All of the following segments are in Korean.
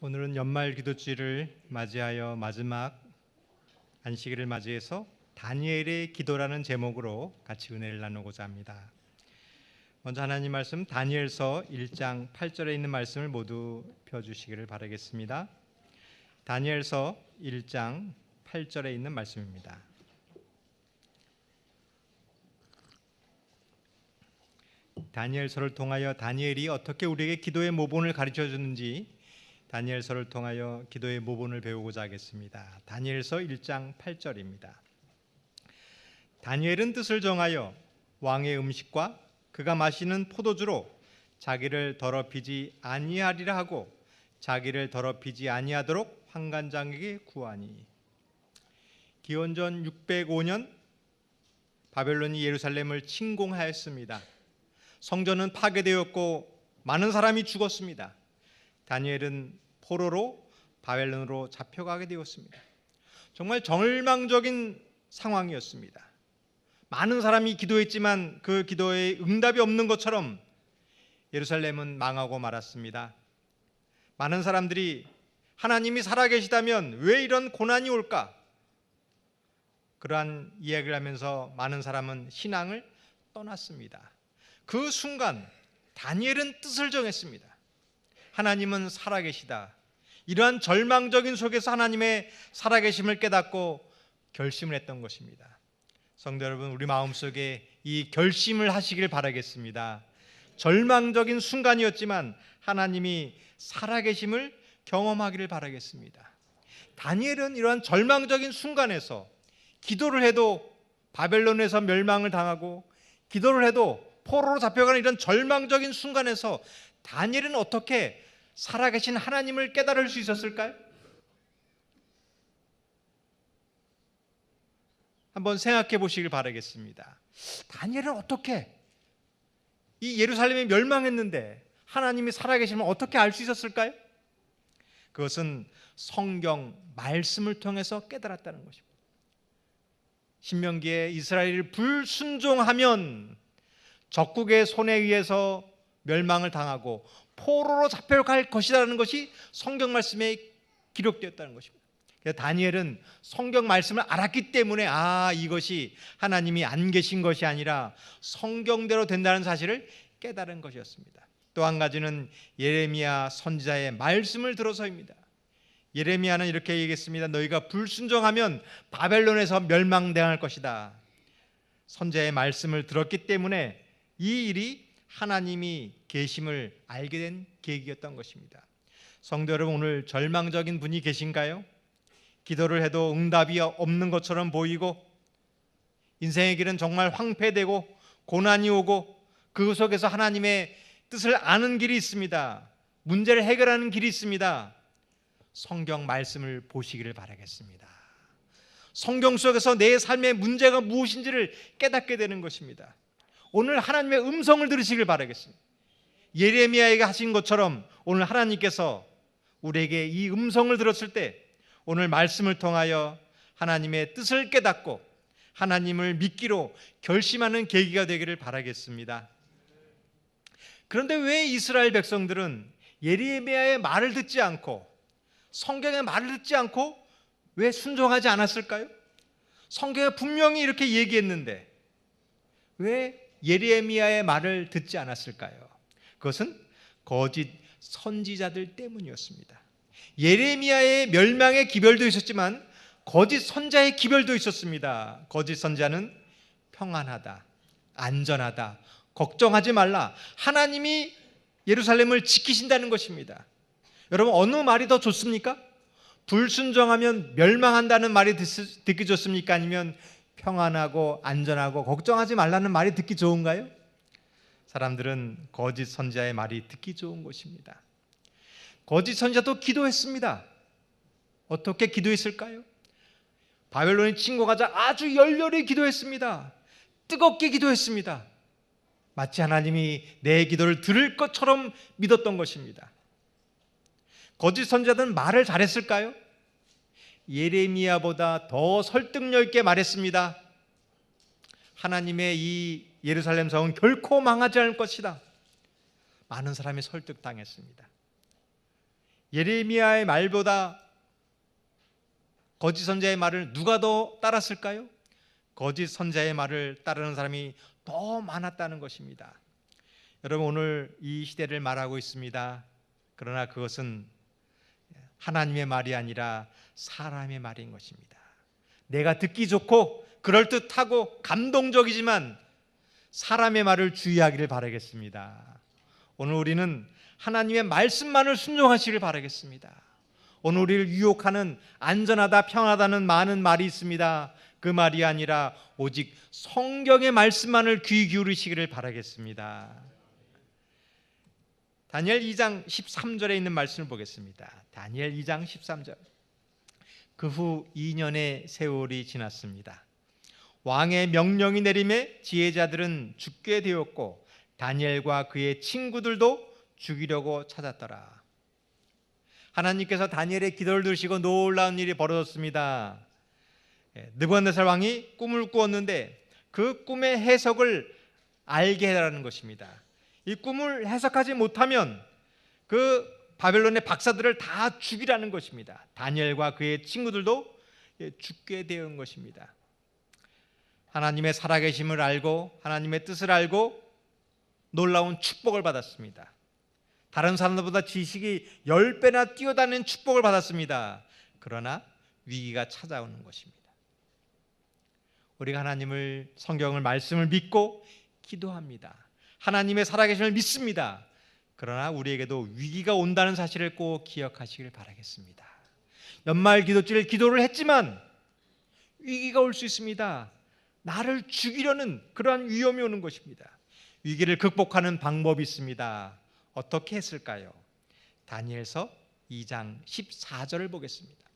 오늘은 연말 기도주일을 맞이하여 마지막 안식일을 맞이해서 다니엘의 기도라는 제목으로 같이 은혜를 나누고자 합니다. 먼저 하나님 말씀 다니엘서 1장 8절에 있는 말씀을 모두 펴주시기를 바라겠습니다. 다니엘서 1장 8절에 있는 말씀입니다. 다니엘서를 통하여 다니엘이 어떻게 우리에게 기도의 모본을 가르쳐 주는지 다니엘서를 통하여 기도의 모본을 배우고자 하겠습니다. 다니엘서 1장 8절입니다. 다니엘은 뜻을 정하여 왕의 음식과 그가 마시는 포도주로 자기를 더럽히지 아니하리라 하고 자기를 더럽히지 아니하도록 환관장에게 구하니. 기원전 605년 바벨론이 예루살렘을 침공하였습니다. 성전은 파괴되었고 많은 사람이 죽었습니다. 다니엘은 포로로 바벨론으로 잡혀가게 되었습니다. 정말 절망적인 상황이었습니다. 많은 사람이 기도했지만 그 기도에 응답이 없는 것처럼 예루살렘은 망하고 말았습니다. 많은 사람들이 하나님이 살아계시다면 왜 이런 고난이 올까? 그러한 이야기를 하면서 많은 사람은 신앙을 떠났습니다. 그 순간 다니엘은 뜻을 정했습니다. 하나님은 살아계시다. 이러한 절망적인 속에서 하나님의 살아계심을 깨닫고 결심을 했던 것입니다. 성도 여러분, 우리 마음속에 이 결심을 하시길 바라겠습니다. 절망적인 순간이었지만 하나님이 살아계심을 경험하기를 바라겠습니다. 다니엘은 이러한 절망적인 순간에서 기도를 해도 바벨론에서 멸망을 당하고 기도를 해도 포로로 잡혀가는 이런 절망적인 순간에서 다니엘은 어떻게 살아계신 하나님을 깨달을 수 있었을까요? 한번 생각해 보시길 바라겠습니다. 다니엘은 어떻게 이 예루살렘이 멸망했는데 하나님이 살아계시면 어떻게 알 수 있었을까요? 그것은 성경 말씀을 통해서 깨달았다는 것입니다. 신명기에 이스라엘이 불순종하면 적국의 손에 의해서 멸망을 당하고 포로로 잡혀갈 것이라는 것이 성경 말씀에 기록되었다는 것입니다. 그래서 다니엘은 성경 말씀을 알았기 때문에 이것이 하나님이 안 계신 것이 아니라 성경대로 된다는 사실을 깨달은 것이었습니다. 또 한 가지는 예레미야 선지자의 말씀을 들어서입니다. 예레미야는 이렇게 얘기했습니다. 너희가 불순종하면 바벨론에서 멸망당할 것이다. 선지자의 말씀을 들었기 때문에 이 일이 하나님이 계심을 알게 된 계기였던 것입니다. 성도 여러분, 오늘 절망적인 분이 계신가요? 기도를 해도 응답이 없는 것처럼 보이고 인생의 길은 정말 황폐되고 고난이 오고 그 속에서 하나님의 뜻을 아는 길이 있습니다. 문제를 해결하는 길이 있습니다. 성경 말씀을 보시기를 바라겠습니다. 성경 속에서 내 삶의 문제가 무엇인지를 깨닫게 되는 것입니다. 오늘 하나님의 음성을 들으시길 바라겠습니다. 예레미야에게 하신 것처럼 오늘 하나님께서 우리에게 이 음성을 들었을 때 오늘 말씀을 통하여 하나님의 뜻을 깨닫고 하나님을 믿기로 결심하는 계기가 되기를 바라겠습니다. 그런데 왜 이스라엘 백성들은 예레미야의 말을 듣지 않고 성경의 말을 듣지 않고 왜 순종하지 않았을까요? 성경에 분명히 이렇게 얘기했는데 왜 예레미야의 말을 듣지 않았을까요? 그것은 거짓 선지자들 때문이었습니다. 예레미야의 멸망의 기별도 있었지만 거짓 선자의 기별도 있었습니다. 거짓 선자는 평안하다, 안전하다, 걱정하지 말라, 하나님이 예루살렘을 지키신다는 것입니다. 여러분, 어느 말이 더 좋습니까? 불순종하면 멸망한다는 말이 듣기 좋습니까? 아니면 평안하고 안전하고 걱정하지 말라는 말이 듣기 좋은가요? 사람들은 거짓 선지자의 말이 듣기 좋은 것입니다. 거짓 선지자도 기도했습니다. 어떻게 기도했을까요? 바벨론이 침공하자 아주 열렬히 기도했습니다. 뜨겁게 기도했습니다. 마치 하나님이 내 기도를 들을 것처럼 믿었던 것입니다. 거짓 선지자들은 말을 잘했을까요? 예레미야보다 더 설득력 있게 말했습니다. 하나님의 이 예루살렘 성은 결코 망하지 않을 것이다. 많은 사람이 설득당했습니다. 예레미야의 말보다 거짓 선자의 말을 누가 더 따랐을까요? 거짓 선자의 말을 따르는 사람이 더 많았다는 것입니다. 여러분, 오늘 이 시대를 말하고 있습니다. 그러나 그것은 하나님의 말이 아니라 사람의 말인 것입니다. 내가 듣기 좋고 그럴듯하고 감동적이지만 사람의 말을 주의하기를 바라겠습니다. 오늘 우리는 하나님의 말씀만을 순종하시길 바라겠습니다. 오늘 우리를 유혹하는 안전하다, 평안하다는 많은 말이 있습니다. 그 말이 아니라 오직 성경의 말씀만을 귀 기울이시기를 바라겠습니다. 다니엘 2장 13절에 있는 말씀을 보겠습니다. 다니엘 2장 13절. 그 후 2년의 세월이 지났습니다. 왕의 명령이 내림에 지혜자들은 죽게 되었고 다니엘과 그의 친구들도 죽이려고 찾았더라. 하나님께서 다니엘의 기도를 들으시고 놀라운 일이 벌어졌습니다. 느부갓네살 왕이 꿈을 꾸었는데 그 꿈의 해석을 알게 해달라는 것입니다. 이 꿈을 해석하지 못하면 그 바벨론의 박사들을 다 죽이라는 것입니다. 다니엘과 그의 친구들도 죽게 되는 것입니다. 하나님의 살아계심을 알고 하나님의 뜻을 알고 놀라운 축복을 받았습니다. 다른 사람들보다 지식이 10배나 뛰어다니는 축복을 받았습니다. 그러나 위기가 찾아오는 것입니다. 우리가 하나님을, 성경을, 말씀을 믿고 기도합니다. 하나님의 살아계심을 믿습니다. 그러나 우리에게도 위기가 온다는 사실을 꼭 기억하시길 바라겠습니다. 연말 기도주일 기도를 했지만 위기가 올 수 있습니다. 나를 죽이려는 그러한 위험이 오는 것입니다. 위기를 극복하는 방법이 있습니다. 어떻게 했을까요? 다니엘서 2장 14절을 보겠습니다.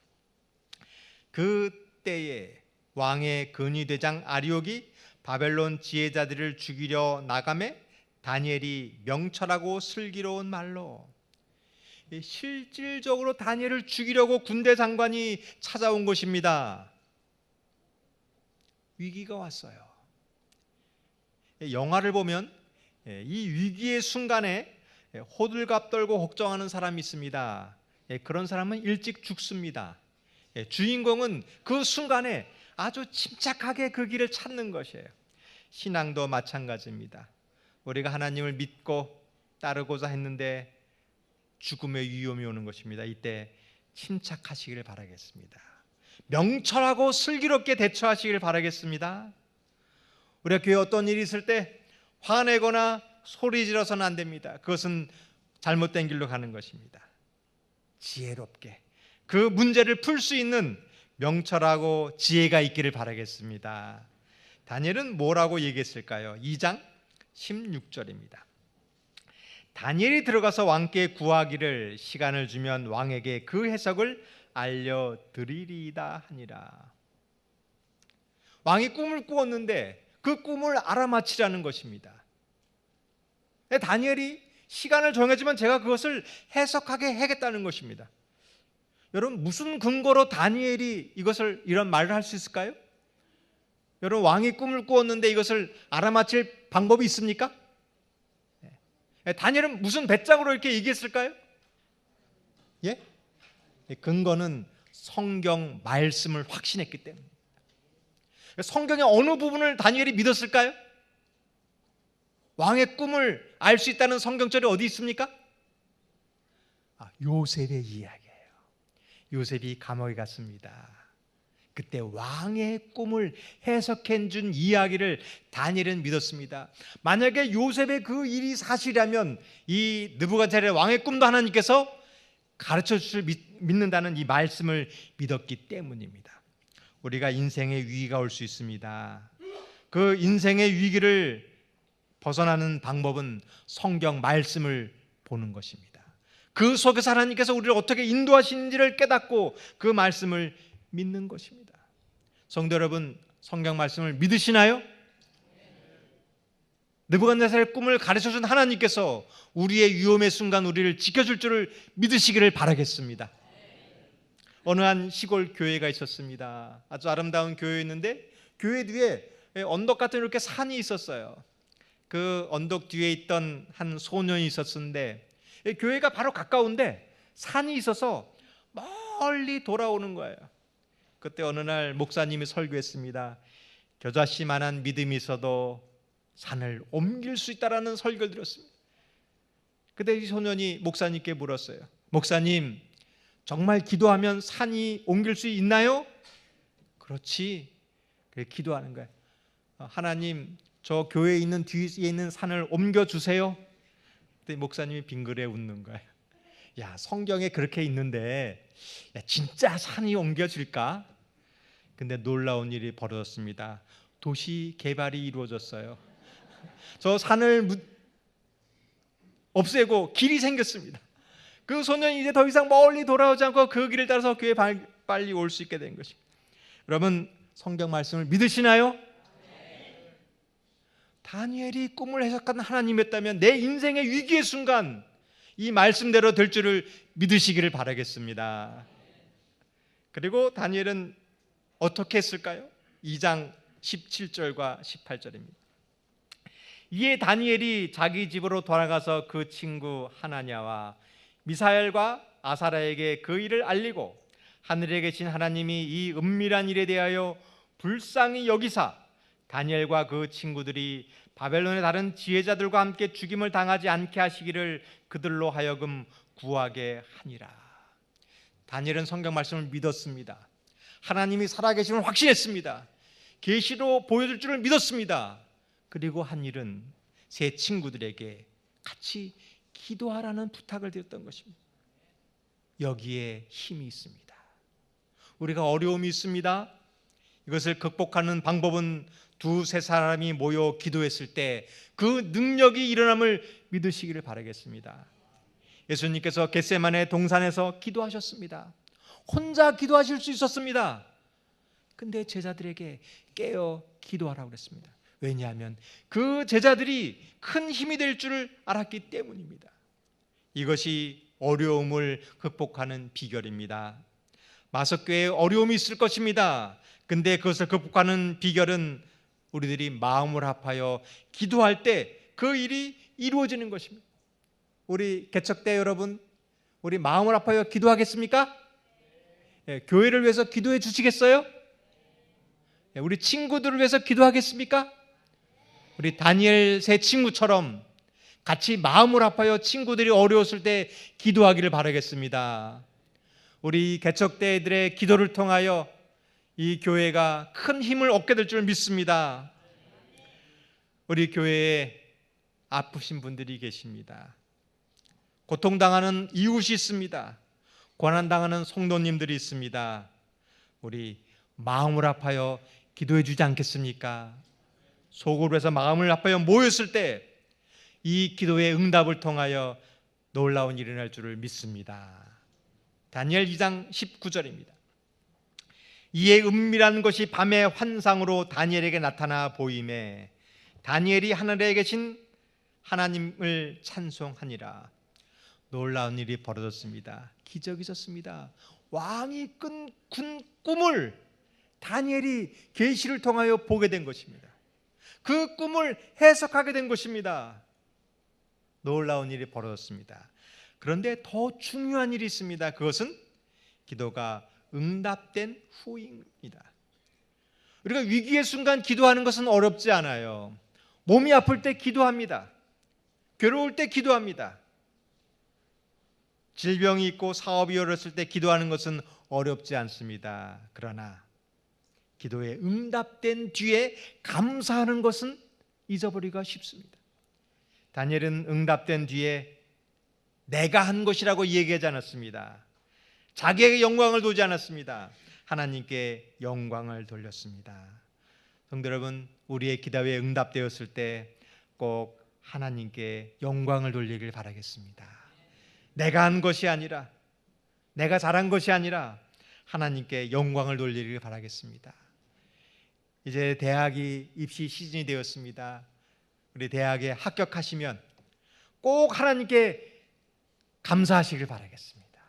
그때에 왕의 근위대장 아리옥이 바벨론 지혜자들을 죽이려 나가매 다니엘이 명철하고 슬기로운 말로, 실질적으로 다니엘을 죽이려고 군대 장관이 찾아온 것입니다. 위기가 왔어요. 영화를 보면 이 위기의 순간에 호들갑 떨고 걱정하는 사람이 있습니다. 그런 사람은 일찍 죽습니다. 주인공은 그 순간에 아주 침착하게 그 길을 찾는 것이에요. 신앙도 마찬가지입니다. 우리가 하나님을 믿고 따르고자 했는데 죽음의 위험이 오는 것입니다. 이때 침착하시기를 바라겠습니다. 명철하고 슬기롭게 대처하시기를 바라겠습니다. 우리가 교회에 어떤 일이 있을 때 화내거나 소리 지르서는 안 됩니다. 그것은 잘못된 길로 가는 것입니다. 지혜롭게 그 문제를 풀 수 있는 명철하고 지혜가 있기를 바라겠습니다. 다니엘은 뭐라고 얘기했을까요? 2장 16절입니다. 다니엘이 들어가서 왕께 구하기를 시간을 주면 왕에게 그 해석을 알려드리리이다 하니라. 왕이 꿈을 꾸었는데 그 꿈을 알아맞히라는 것입니다. 다니엘이 시간을 정해주면 제가 그것을 해석하게 하겠다는 것입니다. 여러분, 무슨 근거로 다니엘이 이런 말을 할 수 있을까요? 여러분, 왕이 꿈을 꾸었는데 이것을 알아맞힐 방법이 있습니까? 다니엘은 무슨 배짱으로 이렇게 얘기했을까요? 예? 근거는 성경 말씀을 확신했기 때문입니다. 성경의 어느 부분을 다니엘이 믿었을까요? 왕의 꿈을 알 수 있다는 성경절이 어디 있습니까? 요셉의 이야기예요. 요셉이 감옥에 갔습니다. 그때 왕의 꿈을 해석해 준 이야기를 다니엘은 믿었습니다. 만약에 요셉의 그 일이 사실이라면 이 느부갓네살 왕의 꿈도 하나님께서 가르쳐 주실 믿는다는 이 말씀을 믿었기 때문입니다. 우리가 인생의 위기가 올 수 있습니다. 그 인생의 위기를 벗어나는 방법은 성경 말씀을 보는 것입니다. 그 속에서 하나님께서 우리를 어떻게 인도하시는지를 깨닫고 그 말씀을 믿는 것입니다. 성도 여러분, 성경 말씀을 믿으시나요? 느부갓네살의 꿈을 가르쳐준 하나님께서 우리의 위험의 순간 우리를 지켜줄 줄을 믿으시기를 바라겠습니다. 어느 한 시골 교회가 있었습니다. 아주 아름다운 교회였는데 교회 뒤에 언덕 같은 이렇게 산이 있었어요. 그 언덕 뒤에 있던 한 소년이 있었는데 교회가 바로 가까운데 산이 있어서 멀리 돌아오는 거예요. 그때 어느 날 목사님이 설교했습니다. 겨자씨만한 믿음이 있어도 산을 옮길 수 있다라는 설교를 드렸습니다. 그때 이 소년이 목사님께 물었어요. 목사님, 정말 기도하면 산이 옮길 수 있나요? 그렇지. 그래 기도하는 거예요. 하나님, 저 교회에 있는 뒤에 있는 산을 옮겨주세요. 그때 목사님이 빙그레 웃는 거예요. 야, 성경에 그렇게 있는데 야, 진짜 산이 옮겨질까? 근데 놀라운 일이 벌어졌습니다. 도시 개발이 이루어졌어요. 저 산을 없애고 길이 생겼습니다. 그 소년이 이제 더 이상 멀리 돌아오지 않고 그 길을 따라서 교회에 빨리 올 수 있게 된 것입니다. 여러분, 성경 말씀을 믿으시나요? 다니엘이 꿈을 해석한 하나님이었다면 내 인생의 위기의 순간 이 말씀대로 될 줄을 믿으시기를 바라겠습니다. 그리고 다니엘은 어떻게 했을까요? 2장 17절과 18절입니다. 이에 다니엘이 자기 집으로 돌아가서 그 친구 하나냐와 미사엘과 아사랴에게 그 일을 알리고 하늘에 계신 하나님이 이 은밀한 일에 대하여 불쌍히 여기사 다니엘과 그 친구들이 바벨론의 다른 지혜자들과 함께 죽임을 당하지 않게 하시기를 그들로 하여금 구하게 하니라. 다니엘은 성경 말씀을 믿었습니다. 하나님이 살아계심을 확신했습니다. 계시로 보여줄 줄을 믿었습니다. 그리고 한 일은 세 친구들에게 같이 기도하라는 부탁을 드렸던 것입니다. 여기에 힘이 있습니다. 우리가 어려움이 있습니다. 이것을 극복하는 방법은 두세 사람이 모여 기도했을 때 그 능력이 일어남을 믿으시기를 바라겠습니다. 예수님께서 겟세마네 동산에서 기도하셨습니다. 혼자 기도하실 수 있었습니다. 근데 제자들에게 깨어 기도하라고 그랬습니다. 왜냐하면 그 제자들이 큰 힘이 될 줄을 알았기 때문입니다. 이것이 어려움을 극복하는 비결입니다. 마석교회에 어려움이 있을 것입니다. 근데 그것을 극복하는 비결은 우리들이 마음을 합하여 기도할 때 그 일이 이루어지는 것입니다. 우리 개척대 여러분, 우리 마음을 합하여 기도하겠습니까? 교회를 위해서 기도해 주시겠어요? 우리 친구들을 위해서 기도하겠습니까? 우리 다니엘 세 친구처럼 같이 마음을 합하여 친구들이 어려웠을 때 기도하기를 바라겠습니다. 우리 개척대들의 기도를 통하여 이 교회가 큰 힘을 얻게 될 줄 믿습니다. 우리 교회에 아프신 분들이 계십니다. 고통당하는 이웃이 있습니다. 고난당하는 성도님들이 있습니다. 우리 마음을 합하여 기도해 주지 않겠습니까? 속으로 해서 마음을 합하여 모였을 때 이 기도의 응답을 통하여 놀라운 일이 일어날 줄을 믿습니다. 다니엘 2장 19절입니다. 이에 은밀한 것이 밤의 환상으로 다니엘에게 나타나 보임에 다니엘이 하늘에 계신 하나님을 찬송하니라. 놀라운 일이 벌어졌습니다. 기적이 있었습니다. 왕이 꾼 꿈을 다니엘이 계시를 통하여 보게 된 것입니다. 그 꿈을 해석하게 된 것입니다. 놀라운 일이 벌어졌습니다. 그런데 더 중요한 일이 있습니다. 그것은 기도가 응답된 후입니다. 우리가 위기의 순간 기도하는 것은 어렵지 않아요. 몸이 아플 때 기도합니다. 괴로울 때 기도합니다. 질병이 있고 사업이 어렸을 때 기도하는 것은 어렵지 않습니다. 그러나 기도에 응답된 뒤에 감사하는 것은 잊어버리기가 쉽습니다. 다니엘은 응답된 뒤에 내가 한 것이라고 얘기하지 않았습니다. 자기에게 영광을 돌리지 않았습니다. 하나님께 영광을 돌렸습니다. 성도 여러분, 우리의 기도에 응답되었을 때 꼭 하나님께 영광을 돌리길 바라겠습니다. 내가 한 것이 아니라, 내가 잘한 것이 아니라 하나님께 영광을 돌리길 바라겠습니다. 이제 대학이 입시 시즌이 되었습니다. 우리 대학에 합격하시면 꼭 하나님께 감사하시길 바라겠습니다.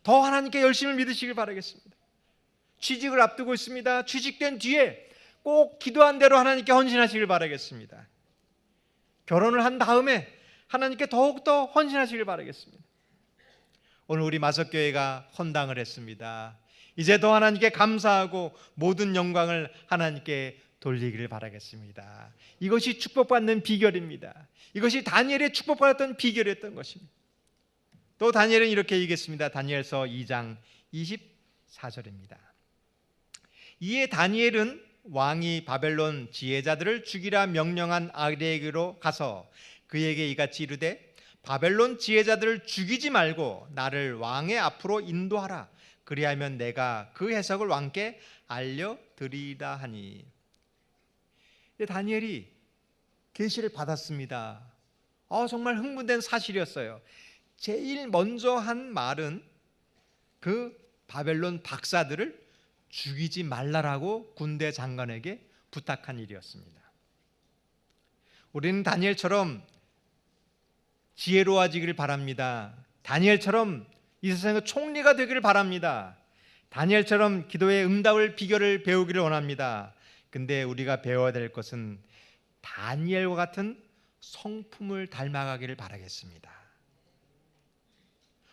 더 하나님께 열심히 믿으시길 바라겠습니다. 취직을 앞두고 있습니다. 취직된 뒤에 꼭 기도한 대로 하나님께 헌신하시길 바라겠습니다. 결혼을 한 다음에 하나님께 더욱더 헌신하시길 바라겠습니다. 오늘 우리 마석교회가 헌당을 했습니다. 이제 더 하나님께 감사하고 모든 영광을 하나님께 돌리기를 바라겠습니다. 이것이 축복받는 비결입니다. 이것이 다니엘의 축복받았던 비결이었던 것입니다. 또 다니엘은 이렇게 얘기했습니다. 다니엘서 2장 24절입니다. 이에 다니엘은 왕이 바벨론 지혜자들을 죽이라 명령한 아리에게로 가서 그에게 이같이 이르되 바벨론 지혜자들을 죽이지 말고 나를 왕의 앞으로 인도하라. 그리하면 내가 그 해석을 왕께 알려드리라 하니. 다니엘이 계시를 받았습니다. 정말 흥분된 사실이었어요. 제일 먼저 한 말은 그 바벨론 박사들을 죽이지 말라라고 군대 장관에게 부탁한 일이었습니다. 우리는 다니엘처럼 지혜로워지기를 바랍니다. 다니엘처럼 이 세상의 총리가 되기를 바랍니다. 다니엘처럼 기도의 응답을 비결을 배우기를 원합니다. 근데 우리가 배워야 될 것은 다니엘과 같은 성품을 닮아가기를 바라겠습니다.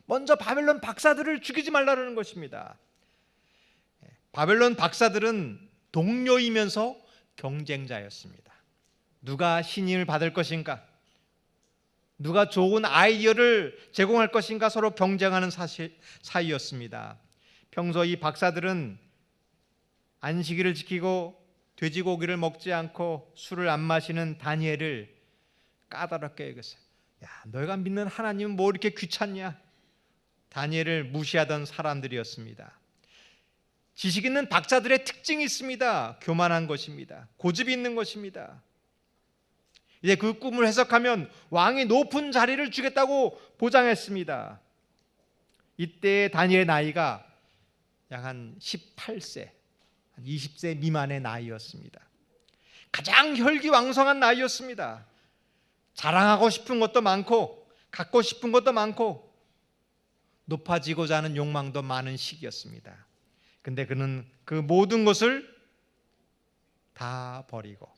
먼저 바벨론 박사들을 죽이지 말라는 것입니다. 바벨론 박사들은 동료이면서 경쟁자였습니다. 누가 신임을 받을 것인가? 누가 좋은 아이디어를 제공할 것인가? 서로 경쟁하는 사이였습니다. 평소 이 박사들은 안식일을 지키고 돼지고기를 먹지 않고 술을 안 마시는 다니엘을 까다롭게 여겼어요. 야, 너희가 믿는 하나님은 뭐 이렇게 귀찮냐? 다니엘을 무시하던 사람들이었습니다. 지식 있는 박사들의 특징이 있습니다. 교만한 것입니다. 고집이 있는 것입니다. 이제 그 꿈을 해석하면 왕이 높은 자리를 주겠다고 보장했습니다. 이때 다니엘의 나이가 약 한 18세, 한 20세 미만의 나이였습니다. 가장 혈기왕성한 나이였습니다. 자랑하고 싶은 것도 많고 갖고 싶은 것도 많고 높아지고자 하는 욕망도 많은 시기였습니다. 근데 그는 그 모든 것을 다 버리고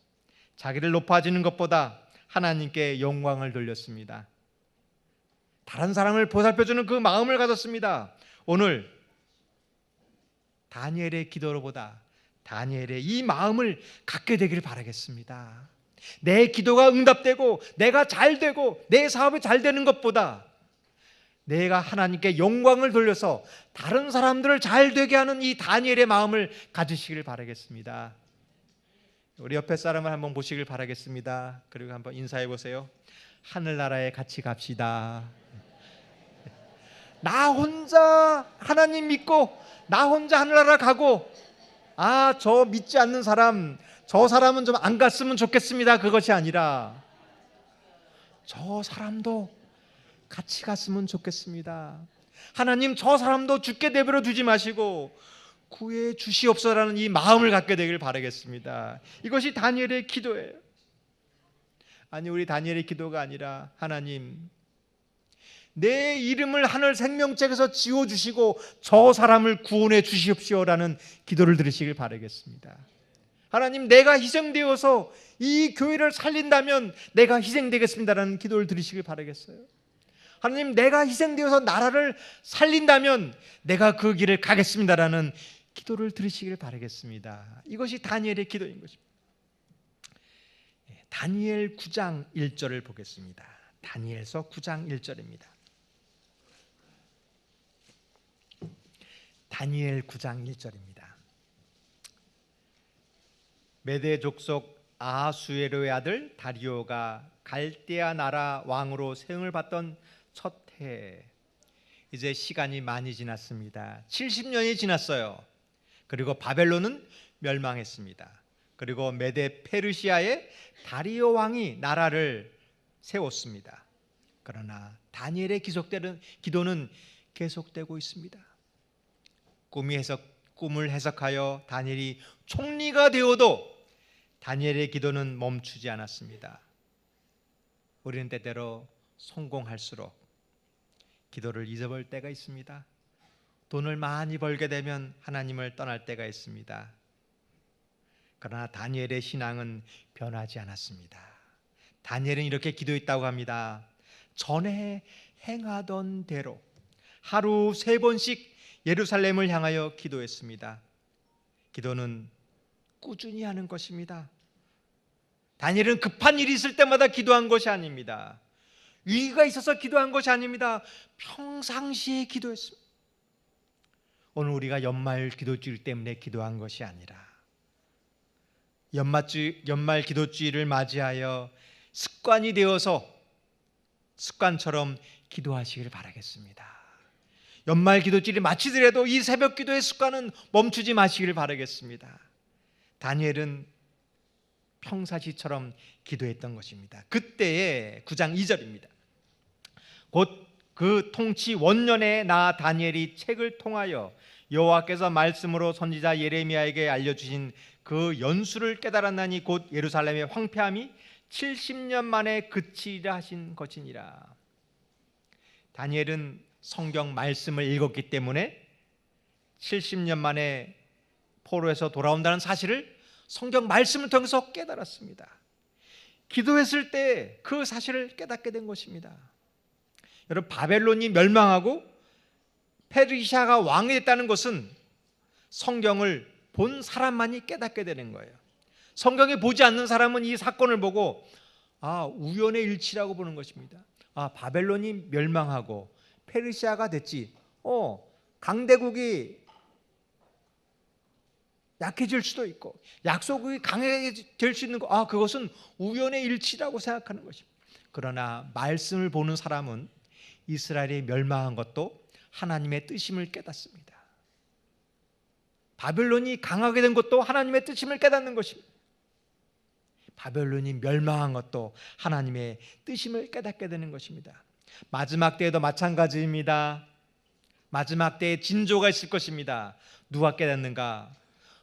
자기를 높아지는 것보다 하나님께 영광을 돌렸습니다. 다른 사람을 보살펴주는 그 마음을 가졌습니다. 오늘 다니엘의 기도로보다 다니엘의 이 마음을 갖게 되기를 바라겠습니다. 내 기도가 응답되고 내가 잘되고 내 사업이 잘되는 것보다 내가 하나님께 영광을 돌려서 다른 사람들을 잘되게 하는 이 다니엘의 마음을 가지시길 바라겠습니다. 우리 옆에 사람을 한번 보시길 바라겠습니다. 그리고 한번 인사해 보세요. 하늘나라에 같이 갑시다. 나 혼자 하나님 믿고 나 혼자 하늘나라 가고 저 믿지 않는 사람, 저 사람은 좀 안 갔으면 좋겠습니다. 그것이 아니라 저 사람도 같이 갔으면 좋겠습니다. 하나님 저 사람도 죽게 내버려 두지 마시고 구해 주시옵소서라는 이 마음을 갖게 되길 바라겠습니다. 이것이 다니엘의 기도예요. 아니, 우리 다니엘의 기도가 아니라 하나님 내 이름을 하늘 생명책에서 지워주시고 저 사람을 구원해 주시옵시오라는 기도를 들으시길 바라겠습니다. 하나님 내가 희생되어서 이 교회를 살린다면 내가 희생되겠습니다라는 기도를 들으시길 바라겠어요. 하나님 내가 희생되어서 나라를 살린다면 내가 그 길을 가겠습니다라는 기도를 들으시길 바라겠습니다. 이것이 다니엘의 기도인 것입니다. 다니엘 9장 1절을 보겠습니다. 다니엘서 9장 1절입니다. 다니엘 9장 1절입니다. 메대 족속 아하수에로의 아들 다리오가 갈대아 나라 왕으로 세움을 받던 첫 해, 이제 시간이 많이 지났습니다. 70년이 지났어요. 그리고 바벨론은 멸망했습니다. 그리고 메데 페르시아의 다리오 왕이 나라를 세웠습니다. 그러나 다니엘의 기도는 계속되고 있습니다. 꿈을 해석하여 다니엘이 총리가 되어도 다니엘의 기도는 멈추지 않았습니다. 우리는 때때로 성공할수록 기도를 잊어버릴 때가 있습니다. 돈을 많이 벌게 되면 하나님을 떠날 때가 있습니다. 그러나 다니엘의 신앙은 변하지 않았습니다. 다니엘은 이렇게 기도했다고 합니다. 전에 행하던 대로 하루 3번씩 예루살렘을 향하여 기도했습니다. 기도는 꾸준히 하는 것입니다. 다니엘은 급한 일이 있을 때마다 기도한 것이 아닙니다. 위기가 있어서 기도한 것이 아닙니다. 평상시에 기도했습니다. 오늘 우리가 연말 기도주일 때문에 기도한 것이 아니라 연말 기도주일을 맞이하여 습관이 되어서 습관처럼 기도하시길 바라겠습니다. 연말 기도주일이 마치더라도 이 새벽 기도의 습관은 멈추지 마시길 바라겠습니다. 다니엘은 평사시처럼 기도했던 것입니다. 그때의 9장 2절입니다. 곧 그 통치 원년에 나 다니엘이 책을 통하여 여호와께서 말씀으로 선지자 예레미야에게 알려주신 그 연수를 깨달았나니 곧 예루살렘의 황폐함이 70년 만에 그치리라 하신 것이니라. 다니엘은 성경 말씀을 읽었기 때문에 70년 만에 포로에서 돌아온다는 사실을 성경 말씀을 통해서 깨달았습니다. 기도했을 때 그 사실을 깨닫게 된 것입니다. 여러분, 바벨론이 멸망하고 페르시아가 왕이 됐다는 것은 성경을 본 사람만이 깨닫게 되는 거예요. 성경에 보지 않는 사람은 이 사건을 보고 우연의 일치라고 보는 것입니다. 바벨론이 멸망하고 페르시아가 됐지. 강대국이 약해질 수도 있고 약소국이 강해질 수 있는 거, 그것은 우연의 일치라고 생각하는 것입니다. 그러나 말씀을 보는 사람은 이스라엘이 멸망한 것도 하나님의 뜻임을 깨닫습니다. 바벨론이 강하게 된 것도 하나님의 뜻임을 깨닫는 것입니다. 바벨론이 멸망한 것도 하나님의 뜻임을 깨닫게 되는 것입니다. 마지막 때에도 마찬가지입니다. 마지막 때에 진조가 있을 것입니다. 누가 깨닫는가?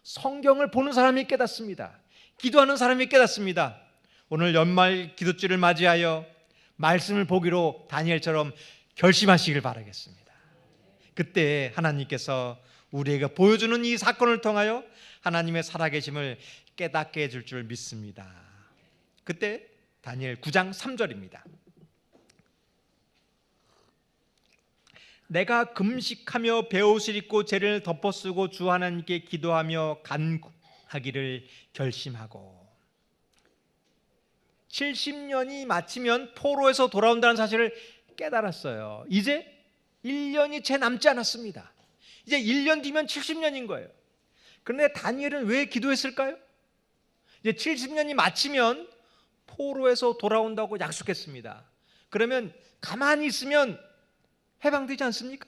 성경을 보는 사람이 깨닫습니다. 기도하는 사람이 깨닫습니다. 오늘 연말 기도주를 맞이하여 말씀을 보기로 다니엘처럼 결심하시길 바라겠습니다. 그때 하나님께서 우리에게 보여주는 이 사건을 통하여 하나님의 살아계심을 깨닫게 해줄 줄 믿습니다. 그때 다니엘 9장 3절입니다. 내가 금식하며 베옷을 입고 죄를 덮어쓰고 주 하나님께 기도하며 간구하기를 결심하고 70년이 마치면 포로에서 돌아온다는 사실을 깨달았어요. 이제 1년이 채 남지 않았습니다. 이제 1년 뒤면 70년인 거예요. 그런데 다니엘은 왜 기도했을까요? 이제 70년이 마치면 포로에서 돌아온다고 약속했습니다. 그러면 가만히 있으면 해방되지 않습니까?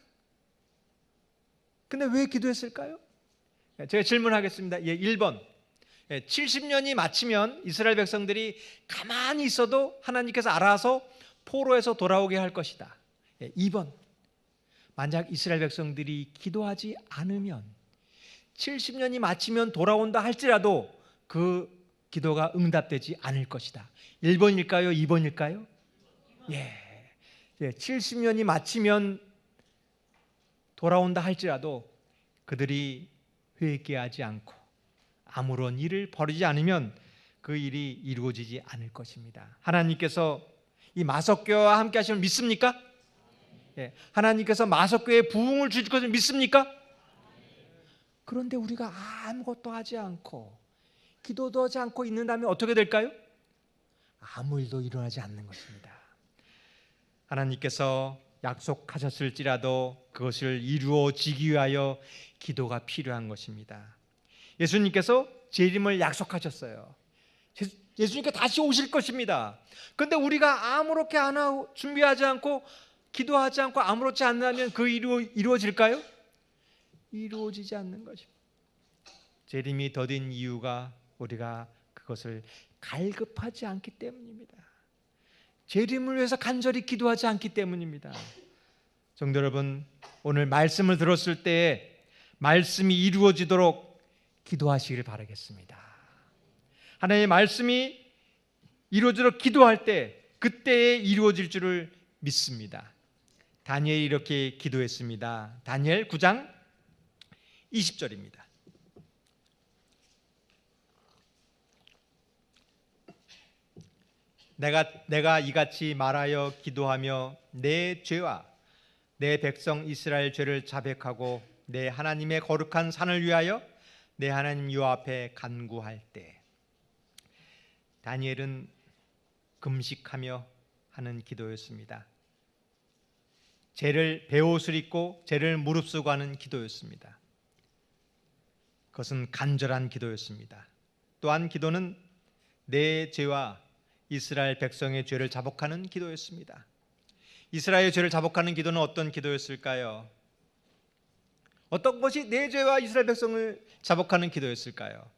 근데 왜 기도했을까요? 제가 질문하겠습니다. 1번. 70년이 마치면 이스라엘 백성들이 가만히 있어도 하나님께서 알아서 포로에서 돌아오게 할 것이다. 2번. 만약 이스라엘 백성들이 기도하지 않으면 70년이 마치면 돌아온다 할지라도 그 기도가 응답되지 않을 것이다. 1번일까요? 2번일까요? 70년이 마치면 돌아온다 할지라도 그들이 회개하지 않고 아무런 일을 벌이지 않으면 그 일이 이루어지지 않을 것입니다. 하나님께서 이 마석교회와 함께 하시면 믿습니까? 하나님께서 마석교회에 부흥을 주실 것을 믿습니까? 그런데 우리가 아무것도 하지 않고 기도도 하지 않고 있는다면 어떻게 될까요? 아무 일도 일어나지 않는 것입니다. 하나님께서 약속하셨을지라도 그것을 이루어지기 위하여 기도가 필요한 것입니다. 예수님께서 재림을 약속하셨어요. 예수님께서 다시 오실 것입니다. 그런데 우리가 아무렇게 안 하고 준비하지 않고 기도하지 않고 아무렇지 않으면 그 이루어질까요? 이루어지지 않는 것입니다. 재림이 더딘 이유가 우리가 그것을 갈급하지 않기 때문입니다. 재림을 위해서 간절히 기도하지 않기 때문입니다. 성도 여러분, 오늘 말씀을 들었을 때에 말씀이 이루어지도록 기도하시길 바라겠습니다. 하나님의 말씀이 이루어지도록 기도할 때 그때에 이루어질 줄을 믿습니다. 다니엘이 이렇게 기도했습니다. 다니엘 9장 20절입니다. 내가 이같이 말하여 기도하며 내 죄와 내 백성 이스라엘 죄를 자백하고 내 하나님의 거룩한 산을 위하여 내 하나님 여호와 앞에 간구할 때, 다니엘은 금식하며 하는 기도였습니다. 죄를 베옷을 입고 죄를 무릅쓰고 하는 기도였습니다. 그것은 간절한 기도였습니다. 또한 기도는 내 죄와 이스라엘 백성의 죄를 자복하는 기도였습니다. 이스라엘의 죄를 자복하는 기도는 어떤 기도였을까요? 어떤 것이 내 죄와 이스라엘 백성을 자복하는 기도였을까요?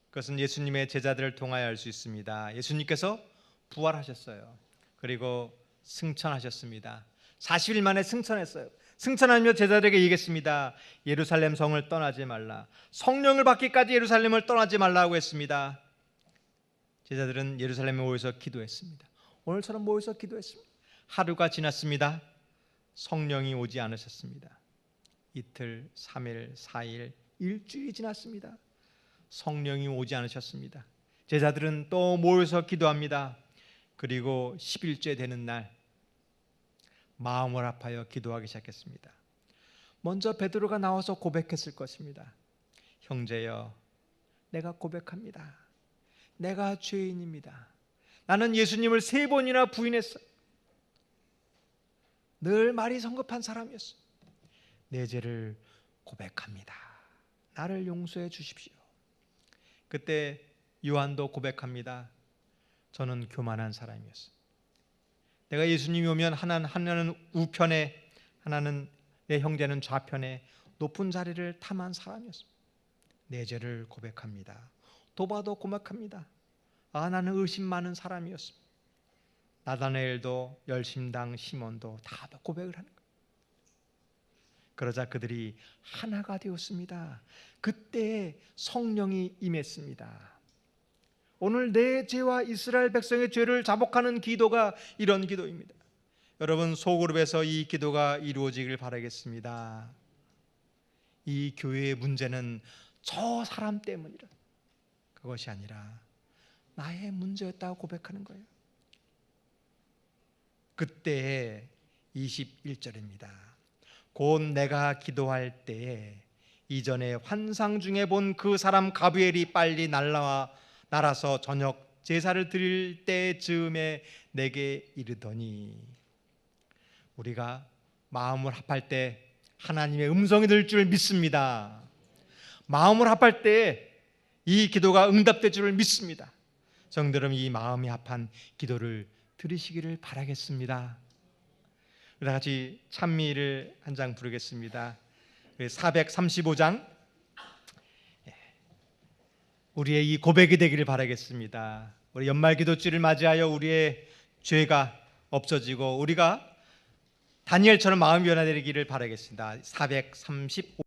그것은 예수님의 제자들을 통하여 알 수 있습니다. 예수님께서 부활하셨어요. 그리고 승천하셨습니다. 40일 만에 승천했어요. 승천하며 제자들에게 얘기했습니다. 예루살렘 성을 떠나지 말라. 성령을 받기까지 예루살렘을 떠나지 말라고 했습니다. 제자들은 예루살렘에 모여서 기도했습니다. 오늘처럼 모여서 기도했습니다. 하루가 지났습니다. 성령이 오지 않으셨습니다. 이틀, 3일, 4일, 일주일이 지났습니다. 성령이 오지 않으셨습니다. 제자들은 또 모여서 기도합니다. 그리고 10일째 되는 날 마음을 아파여 기도하기 시작했습니다. 먼저 베드로가 나와서 고백했을 것입니다. 형제여, 내가 고백합니다. 내가 죄인입니다. 나는 예수님을 3번이나 부인했어. 늘 말이 성급한 사람이었어. 내 죄를 고백합니다. 나를 용서해 주십시오. 그때 요한도 고백합니다. 저는 교만한 사람이었어. 내가 예수님이 오면 하나는 우편에, 하나는 내 형제는 좌편에 높은 자리를 탐한 사람이었어. 내 죄를 고백합니다. 도바도 고백합니다. 나는 의심 많은 사람이었어. 나다나엘도 열심당 시몬도 다 고백을 하는 거예요. 그러자 그들이 하나가 되었습니다. 그때 성령이 임했습니다. 오늘 내 죄와 이스라엘 백성의 죄를 자복하는 기도가 이런 기도입니다. 여러분, 소그룹에서 이 기도가 이루어지길 바라겠습니다. 이 교회의 문제는 저 사람 때문이라, 그것이 아니라 나의 문제였다고 고백하는 거예요. 그때 21절입니다. 곧 내가 기도할 때에 이전에 환상 중에 본 그 사람 가브리엘이 빨리 날아서 저녁 제사를 드릴 때 즈음에 내게 이르더니, 우리가 마음을 합할 때 하나님의 음성이 들 줄 믿습니다. 마음을 합할 때 이 기도가 응답될 줄 믿습니다. 성도 여러분, 이 마음이 합한 기도를 들으시기를 바라겠습니다. 우리 다 같이 찬미를 한 장 부르겠습니다. 435장, 우리의 이 고백이 되기를 바라겠습니다. 우리 연말 기도주를 맞이하여 우리의 죄가 없어지고 우리가 다니엘처럼 마음이 변화되기를 바라겠습니다. 435